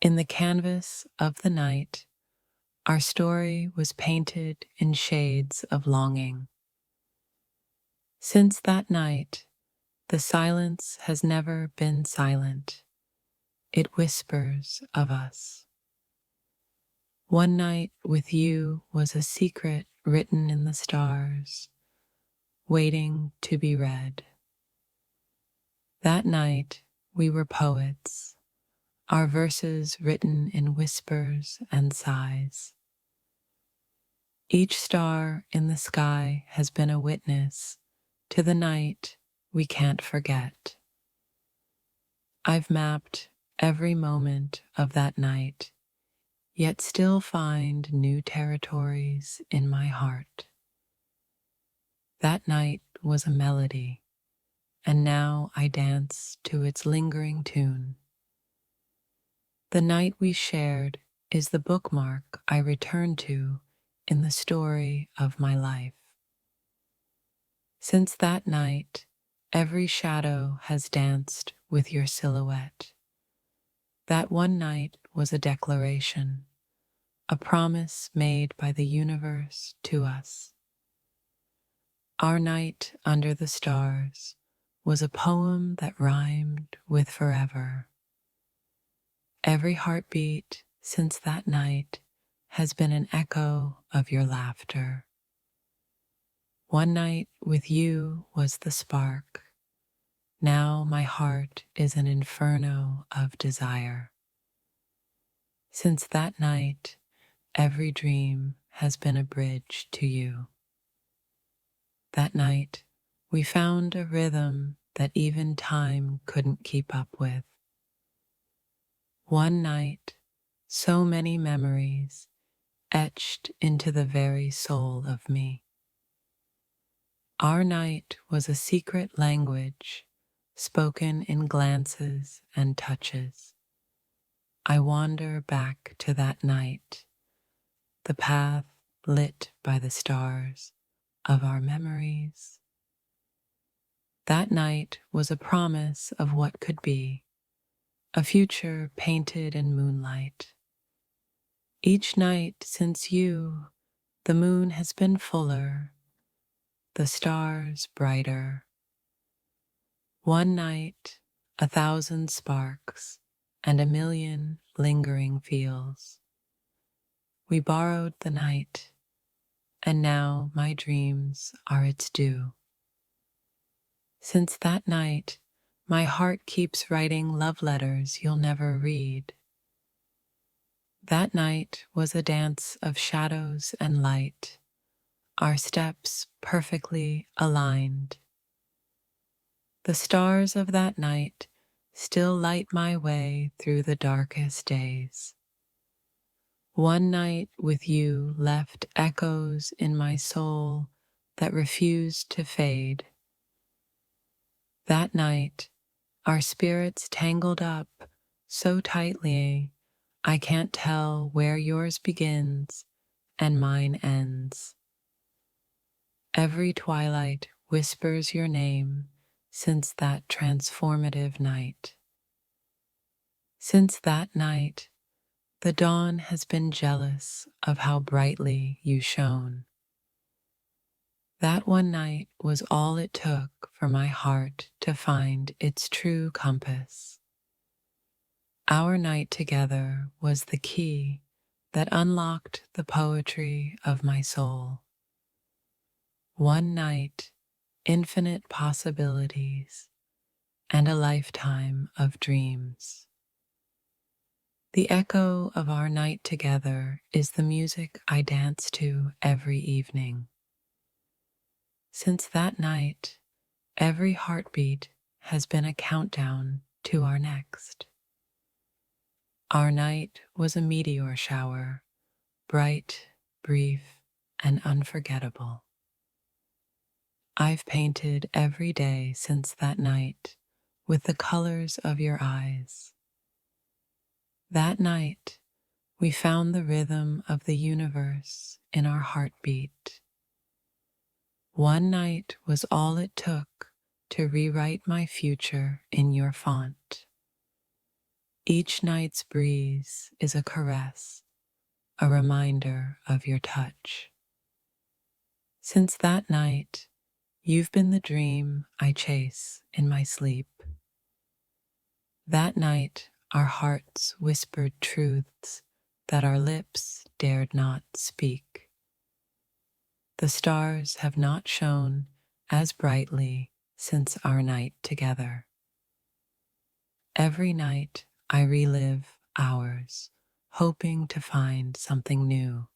In the canvas of the night, our story was painted in shades of longing. Since that night, the silence has never been silent. It whispers of us. One night with you was a secret written in the stars, waiting to be read. That night, we were poets, our verses written in whispers and sighs. Each star in the sky has been a witness to the night we can't forget. I've mapped every moment of that night, yet still find new territories in my heart. That night was a melody, and now I dance to its lingering tune. The night we shared is the bookmark I return to in the story of my life. Since that night, every shadow has danced with your silhouette. That one night was a declaration, a promise made by the universe to us. Our night under the stars was a poem that rhymed with forever. Every heartbeat since that night has been an echo of your laughter. One night with you was the spark. Now my heart is an inferno of desire. Since that night, every dream has been a bridge to you. That night, we found a rhythm that even time couldn't keep up with. One night, so many memories etched into the very soul of me. Our night was a secret language spoken in glances and touches. I wander back to that night, the path lit by the stars of our memories. That night was a promise of what could be, a future painted in moonlight. Each night since you, the moon has been fuller, the stars brighter. One night, 1,000 sparks, and 1,000,000 lingering feels. We borrowed the night, and now my dreams are its due. Since that night, my heart keeps writing love letters you'll never read. That night was a dance of shadows and light, our steps perfectly aligned. The stars of that night still light my way through the darkest days. One night with you left echoes in my soul that refused to fade. That night, our spirits tangled up so tightly I can't tell where yours begins and mine ends. Every twilight whispers your name since that transformative night. Since that night, the dawn has been jealous of how brightly you shone. That one night was all it took for my heart to find its true compass. Our night together was the key that unlocked the poetry of my soul. One night, infinite possibilities, and a lifetime of dreams. The echo of our night together is the music I dance to every evening. Since that night, every heartbeat has been a countdown to our next. Our night was a meteor shower, bright, brief, and unforgettable. I've painted every day since that night with the colors of your eyes. That night, we found the rhythm of the universe in our heartbeat. One night was all it took to rewrite my future in your font. Each night's breeze is a caress, a reminder of your touch. Since that night, you've been the dream I chase in my sleep. That night, our hearts whispered truths that our lips dared not speak. The stars have not shone as brightly since our night together. Every night I relive ours, hoping to find something new.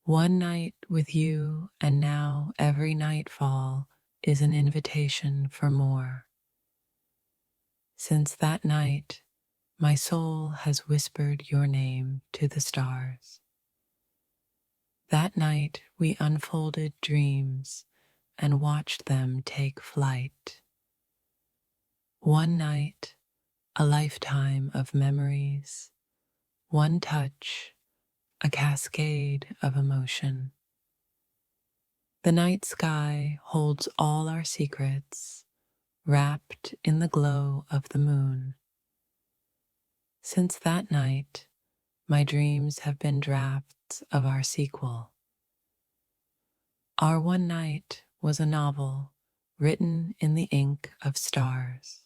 One night with you, and now every nightfall is an invitation for more. Since that night, my soul has whispered your name to the stars. That night we unfolded dreams and watched them take flight. One night, a lifetime of memories. One touch, a cascade of emotion. The night sky holds all our secrets, wrapped in the glow of the moon. Since that night, my dreams have been drafts of our sequel. Our one night was a novel written in the ink of stars.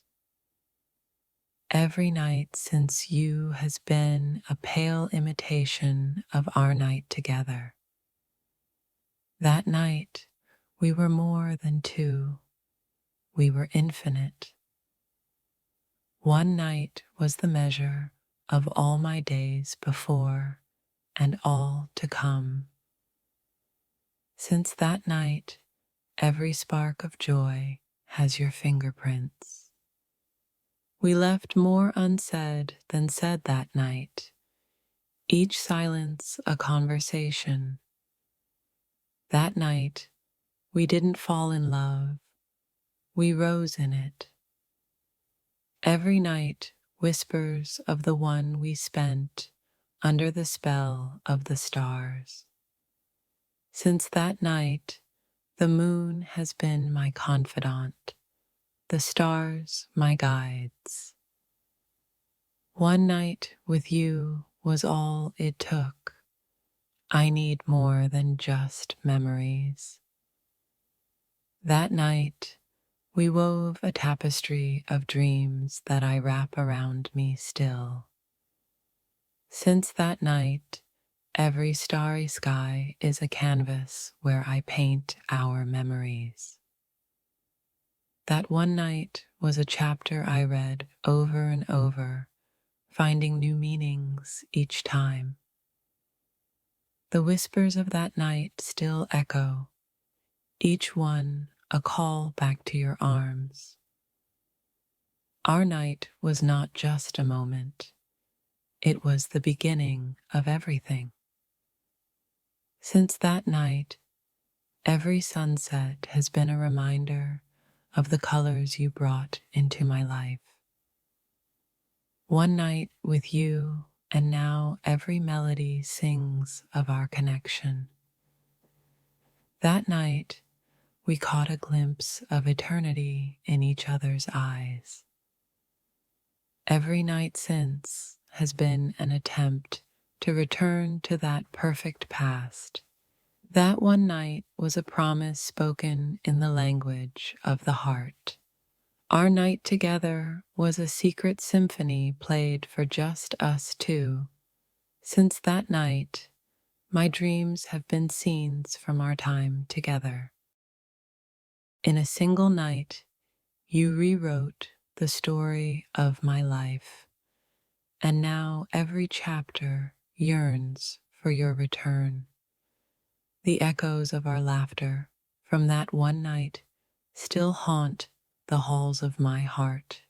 Every night since you has been a pale imitation of our night together. That night, we were more than two. We were infinite. One night was the measure of all my days before and all to come. Since that night, every spark of joy has your fingerprints. We left more unsaid than said that night, each silence a conversation. That night, we didn't fall in love, we rose in it. Every night whispers of the one we spent under the spell of the stars. Since that night, the moon has been my confidant, the stars my guides. One night with you was all it took. I need more than just memories. That night, we wove a tapestry of dreams that I wrap around me still. Since that night, every starry sky is a canvas where I paint our memories. That one night was a chapter I read over and over, finding new meanings each time. The whispers of that night still echo, each one a call back to your arms. Our night was not just a moment, it was the beginning of everything. Since that night, every sunset has been a reminder of the colors you brought into my life. One night with you, and now every melody sings of our connection. That night, we caught a glimpse of eternity in each other's eyes. Every night since has been an attempt to return to that perfect past. That one night was a promise spoken in the language of the heart. Our night together was a secret symphony played for just us two. Since that night, my dreams have been scenes from our time together. In a single night, you rewrote the story of my life, and now every chapter yearns for your return. The echoes of our laughter from that one night still haunt the halls of my heart.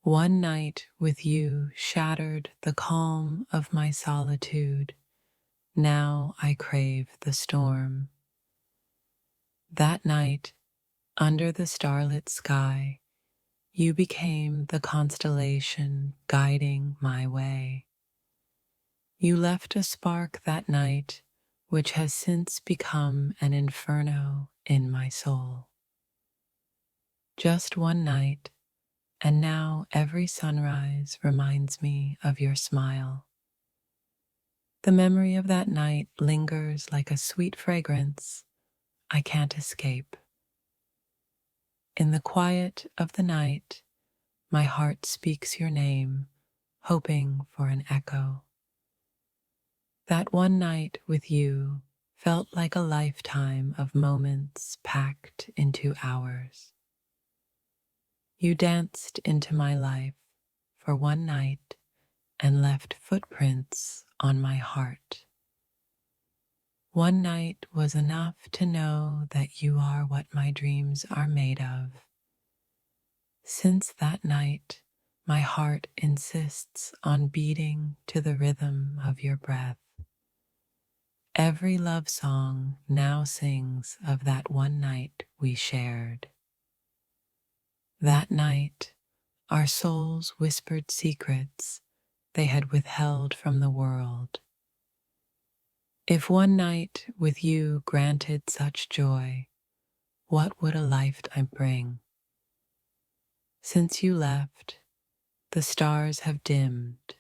One night with you shattered the calm of my solitude. Now I crave the storm. That night, under the starlit sky, you became the constellation guiding my way. You left a spark that night, which has since become an inferno in my soul. Just one night, and now every sunrise reminds me of your smile. The memory of that night lingers like a sweet fragrance I can't escape. In the quiet of the night, my heart speaks your name, hoping for an echo. That one night with you felt like a lifetime of moments packed into hours. You danced into my life for one night and left footprints on my heart. One night was enough to know that you are what my dreams are made of. Since that night, my heart insists on beating to the rhythm of your breath. Every love song now sings of that one night we shared. That night, our souls whispered secrets they had withheld from the world. If one night with you granted such joy, what would a lifetime bring? Since you left, the stars have dimmed,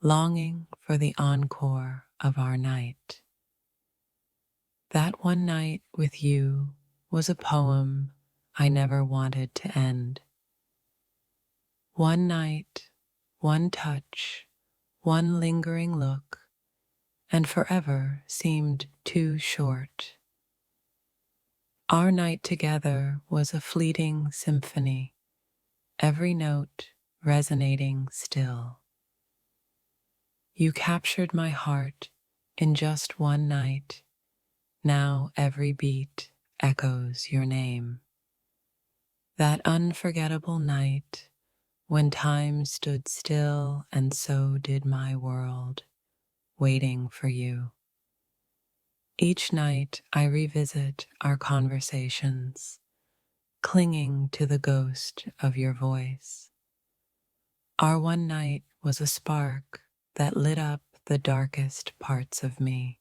longing for the encore of our night. That one night with you was a poem I never wanted to end. One night, one touch, one lingering look, and forever seemed too short. Our night together was a fleeting symphony, every note resonating still. You captured my heart in just one night. Now every beat echoes your name. That unforgettable night when time stood still and so did my world, waiting for you. Each night I revisit our conversations, clinging to the ghost of your voice. Our one night was a spark that lit up the darkest parts of me.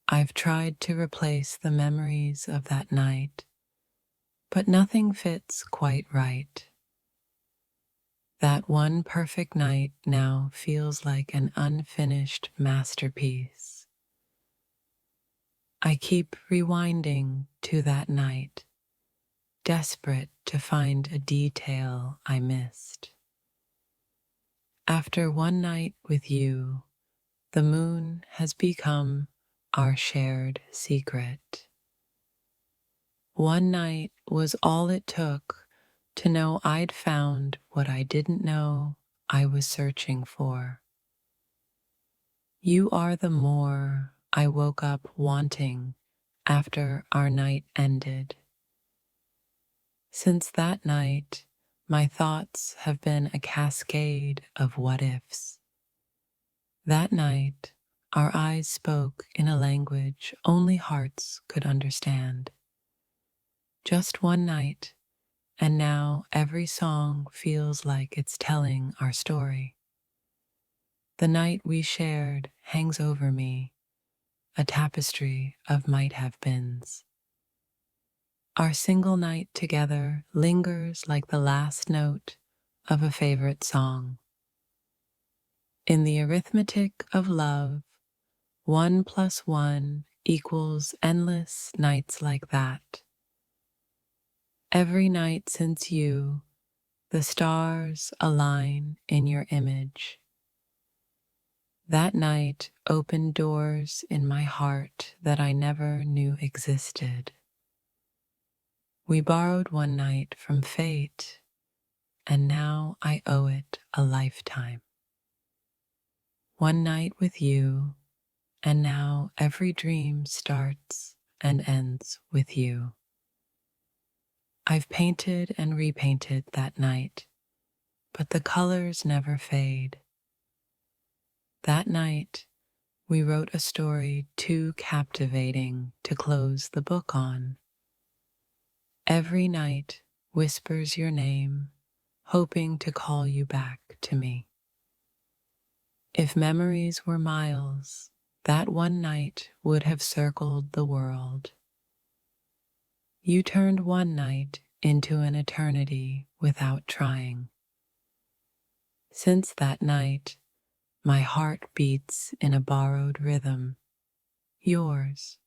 I've tried to replace the memories of that night, but nothing fits quite right. That one perfect night now feels like an unfinished masterpiece. I keep rewinding to that night, desperate to find a detail I missed. After one night with you, the moon has become our shared secret. One night was all it took to know I'd found what I didn't know I was searching for. You are the more I woke up wanting after our night ended. Since that night, my thoughts have been a cascade of what ifs. That night, our eyes spoke in a language only hearts could understand. Just one night, and now every song feels like it's telling our story. The night we shared hangs over me, a tapestry of might have beens. Our single night together lingers like the last note of a favorite song. In the arithmetic of love, 1 + 1 equals endless nights like that. Every night since you, the stars align in your image. That night opened doors in my heart that I never knew existed. We borrowed one night from fate, and now I owe it a lifetime. One night with you, and now every dream starts and ends with you. I've painted and repainted that night, but the colors never fade. That night, we wrote a story too captivating to close the book on. Every night whispers your name, hoping to call you back to me. If memories were miles, that one night would have circled the world. You turned one night into an eternity without trying. Since that night, my heart beats in a borrowed rhythm, yours.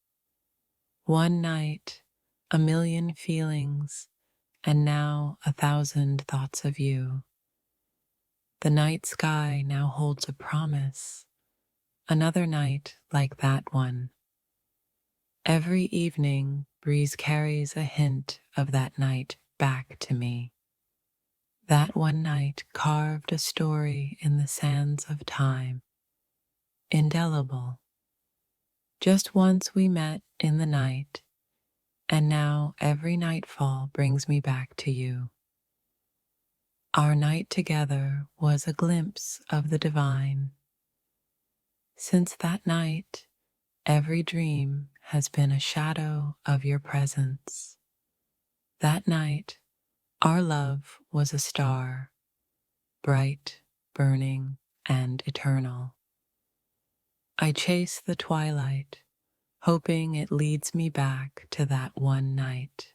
One night, a million feelings, and now 1,000 thoughts of you. The night sky now holds a promise, another night like that one. Every evening, breeze carries a hint of that night back to me. That one night carved a story in the sands of time, indelible. Just once we met in the night, and now every nightfall brings me back to you. Our night together was a glimpse of the divine. Since that night, every dream has been a shadow of your presence. That night, our love was a star, bright, burning, and eternal. I chase the twilight, hoping it leads me back to that one night.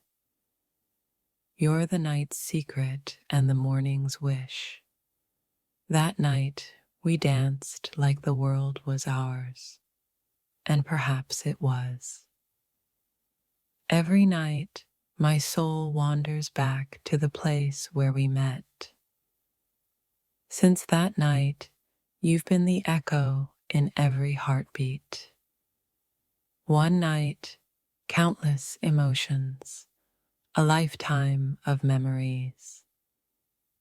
You're the night's secret and the morning's wish. That night, we danced like the world was ours, and perhaps it was. Every night, my soul wanders back to the place where we met. Since that night, you've been the echo in every heartbeat. One night, countless emotions, a lifetime of memories.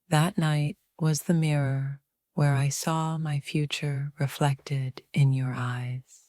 That night was the mirror where I saw my future reflected in your eyes.